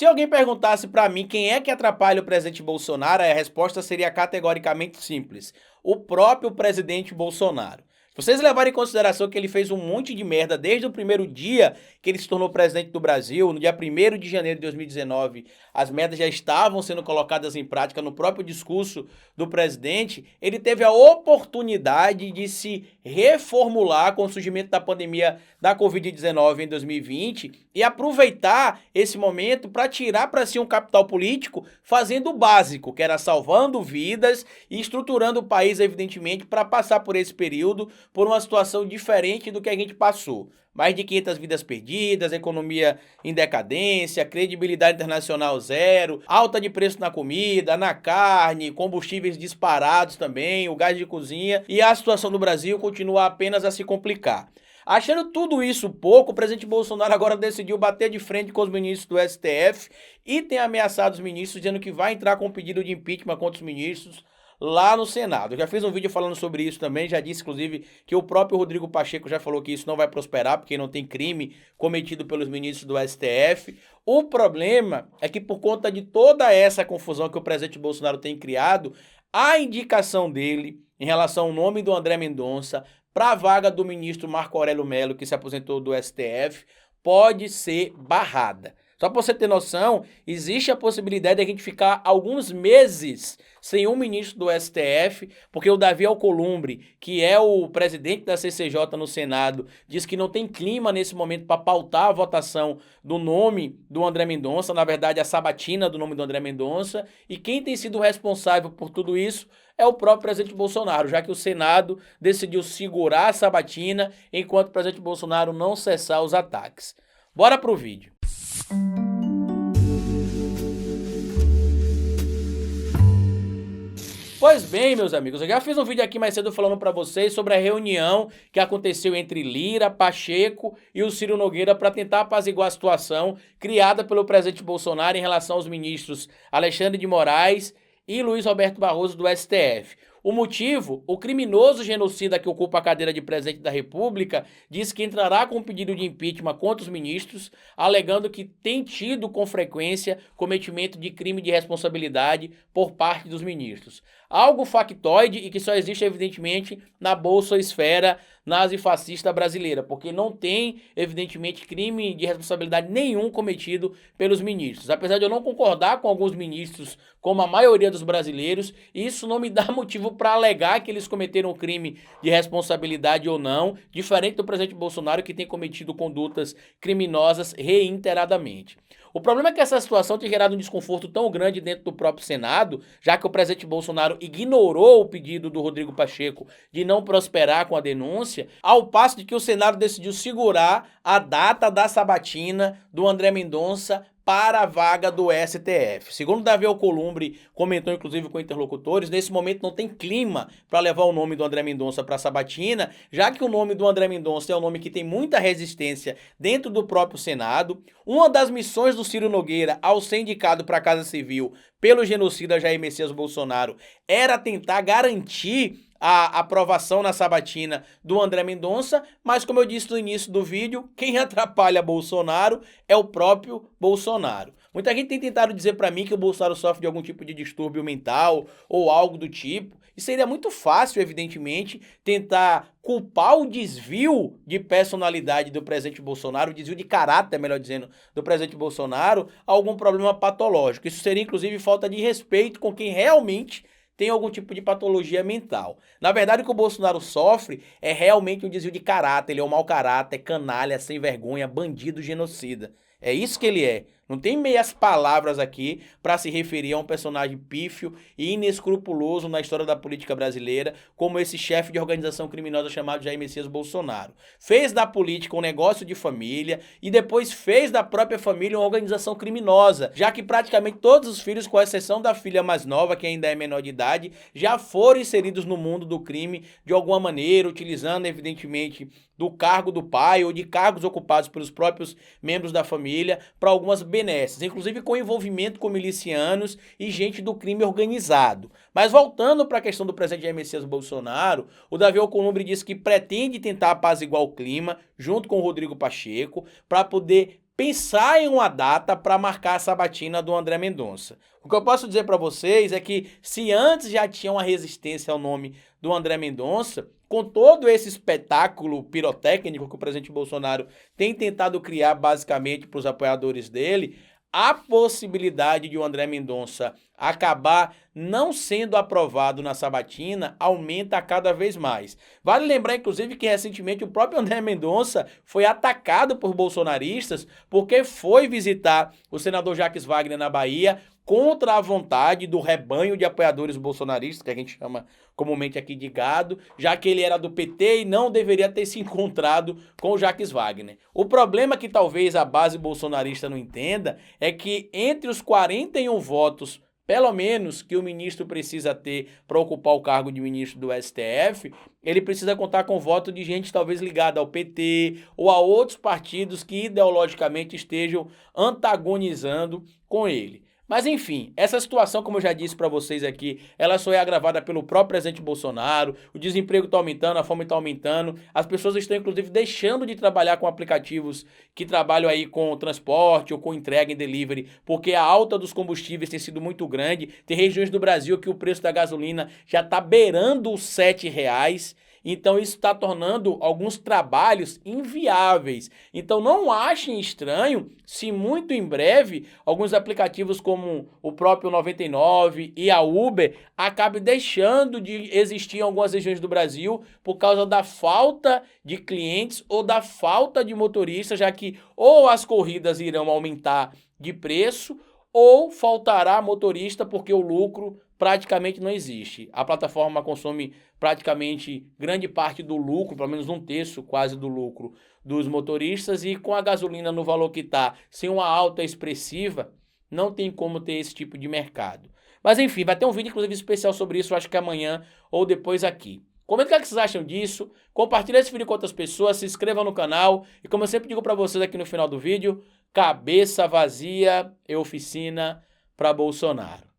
Se alguém perguntasse para mim quem é que atrapalha o presidente Bolsonaro, a resposta seria categoricamente simples: o próprio presidente Bolsonaro. Se vocês levarem em consideração que ele fez um monte de merda desde o primeiro dia que ele se tornou presidente do Brasil, no dia 1º de janeiro de 2019, as merdas já estavam sendo colocadas em prática no próprio discurso do presidente, ele teve a oportunidade de se reformular com o surgimento da pandemia da Covid-19 em 2020 e aproveitar esse momento para tirar para si um capital político fazendo o básico, que era salvando vidas e estruturando o país, evidentemente, para passar por esse período por uma situação diferente do que a gente passou. Mais de 500 vidas perdidas, economia em decadência, credibilidade internacional zero, alta de preço na comida, na carne, combustíveis disparados também, o gás de cozinha, e a situação do Brasil continua apenas a se complicar. Achando tudo isso pouco, o presidente Bolsonaro agora decidiu bater de frente com os ministros do STF e tem ameaçado os ministros, dizendo que vai entrar com um pedido de impeachment contra os ministros lá no Senado. Eu já fiz um vídeo falando sobre isso também, já disse inclusive que o próprio Rodrigo Pacheco já falou que isso não vai prosperar porque não tem crime cometido pelos ministros do STF. O problema é que por conta de toda essa confusão que o presidente Bolsonaro tem criado, a indicação dele em relação ao nome do André Mendonça para a vaga do ministro Marco Aurélio Mello, que se aposentou do STF, pode ser barrada. Só para você ter noção, existe a possibilidade de a gente ficar alguns meses sem um ministro do STF, porque o Davi Alcolumbre, que é o presidente da CCJ no Senado, diz que não tem clima nesse momento para pautar a votação do nome do André Mendonça, na verdade a sabatina do nome do André Mendonça, e quem tem sido responsável por tudo isso é o próprio presidente Bolsonaro, já que o Senado decidiu segurar a sabatina enquanto o presidente Bolsonaro não cessar os ataques. Bora pro vídeo. Pois bem, meus amigos, eu já fiz um vídeo aqui mais cedo falando para vocês sobre a reunião que aconteceu entre Lira, Pacheco e o Ciro Nogueira para tentar apaziguar a situação criada pelo presidente Bolsonaro em relação aos ministros Alexandre de Moraes e Luiz Roberto Barroso do STF. O motivo? O criminoso genocida que ocupa a cadeira de presidente da República diz que entrará com um pedido de impeachment contra os ministros, alegando que tem tido com frequência cometimento de crime de responsabilidade por parte dos ministros. Algo factoide e que só existe, evidentemente, na bolsosfera nazifascista brasileira, porque não tem, evidentemente, crime de responsabilidade nenhum cometido pelos ministros. Apesar de eu não concordar com alguns ministros, como a maioria dos brasileiros, isso não me dá motivo para alegar que eles cometeram crime de responsabilidade ou não, diferente do presidente Bolsonaro, que tem cometido condutas criminosas reiteradamente. O problema é que essa situação tem gerado um desconforto tão grande dentro do próprio Senado, já que o presidente Bolsonaro ignorou o pedido do Rodrigo Pacheco de não prosperar com a denúncia, ao passo de que o Senado decidiu segurar a data da sabatina do André Mendonça para a vaga do STF. Segundo Davi Alcolumbre comentou inclusive com interlocutores, nesse momento não tem clima para levar o nome do André Mendonça para a sabatina, já que o nome do André Mendonça é um nome que tem muita resistência dentro do próprio Senado. Uma das missões do Ciro Nogueira ao ser indicado para a Casa Civil pelo genocida Jair Messias Bolsonaro era tentar garantir a aprovação na sabatina do André Mendonça, mas como eu disse no início do vídeo, quem atrapalha Bolsonaro é o próprio Bolsonaro. Muita gente tem tentado dizer para mim que o Bolsonaro sofre de algum tipo de distúrbio mental ou algo do tipo, e seria muito fácil, evidentemente, tentar culpar o desvio de personalidade do presidente Bolsonaro, o desvio de caráter, melhor dizendo, do presidente Bolsonaro, a algum problema patológico. Isso seria, inclusive, falta de respeito com quem realmente tem algum tipo de patologia mental. Na verdade, o que o Bolsonaro sofre é realmente um desvio de caráter, ele é um mau caráter, canalha, sem vergonha, bandido, genocida. É isso que ele é. Não tem meias palavras aqui para se referir a um personagem pífio e inescrupuloso na história da política brasileira, como esse chefe de organização criminosa chamado Jair Messias Bolsonaro. Fez da política um negócio de família e depois fez da própria família uma organização criminosa, já que praticamente todos os filhos, com exceção da filha mais nova, que ainda é menor de idade, já foram inseridos no mundo do crime de alguma maneira, utilizando evidentemente do cargo do pai ou de cargos ocupados pelos próprios membros da família para algumas benesses, inclusive com envolvimento com milicianos e gente do crime organizado. Mas voltando para a questão do presidente Jair Messias Bolsonaro, o Davi Alcolumbre disse que pretende tentar apaziguar o clima junto com o Rodrigo Pacheco para poder pensar em uma data para marcar a sabatina do André Mendonça. O que eu posso dizer para vocês é que se antes já tinha uma resistência ao nome do André Mendonça, com todo esse espetáculo pirotécnico que o presidente Bolsonaro tem tentado criar basicamente para os apoiadores dele, a possibilidade de o André Mendonça acabar não sendo aprovado na sabatina aumenta a cada vez mais. Vale lembrar, inclusive, que recentemente o próprio André Mendonça foi atacado por bolsonaristas porque foi visitar o senador Jacques Wagner na Bahia contra a vontade do rebanho de apoiadores bolsonaristas, que a gente chama comumente aqui de gado, já que ele era do PT e não deveria ter se encontrado com o Jacques Wagner. O problema que talvez a base bolsonarista não entenda é que entre os 41 votos pelo menos que o ministro precisa ter para ocupar o cargo de ministro do STF, ele precisa contar com o voto de gente talvez ligada ao PT ou a outros partidos que ideologicamente estejam antagonizando com ele. Mas enfim, essa situação, como eu já disse para vocês aqui, ela só é agravada pelo próprio presidente Bolsonaro, o desemprego está aumentando, a fome está aumentando, as pessoas estão inclusive deixando de trabalhar com aplicativos que trabalham aí com transporte ou com entrega em delivery, porque a alta dos combustíveis tem sido muito grande, tem regiões do Brasil que o preço da gasolina já está beirando os R$7, então isso está tornando alguns trabalhos inviáveis. Então não achem estranho se muito em breve alguns aplicativos como o próprio 99 e a Uber acabem deixando de existir em algumas regiões do Brasil por causa da falta de clientes ou da falta de motoristas, já que ou as corridas irão aumentar de preço ou faltará motorista porque o lucro praticamente não existe. A plataforma consome praticamente grande parte do lucro, pelo menos um terço quase do lucro dos motoristas, e com a gasolina no valor que está, sem uma alta expressiva, não tem como ter esse tipo de mercado. Mas enfim, vai ter um vídeo inclusive especial sobre isso, acho que amanhã ou depois aqui. Comenta o que vocês acham disso, compartilha esse vídeo com outras pessoas, se inscreva no canal e como eu sempre digo para vocês aqui no final do vídeo, cabeça vazia é oficina para Bolsonaro.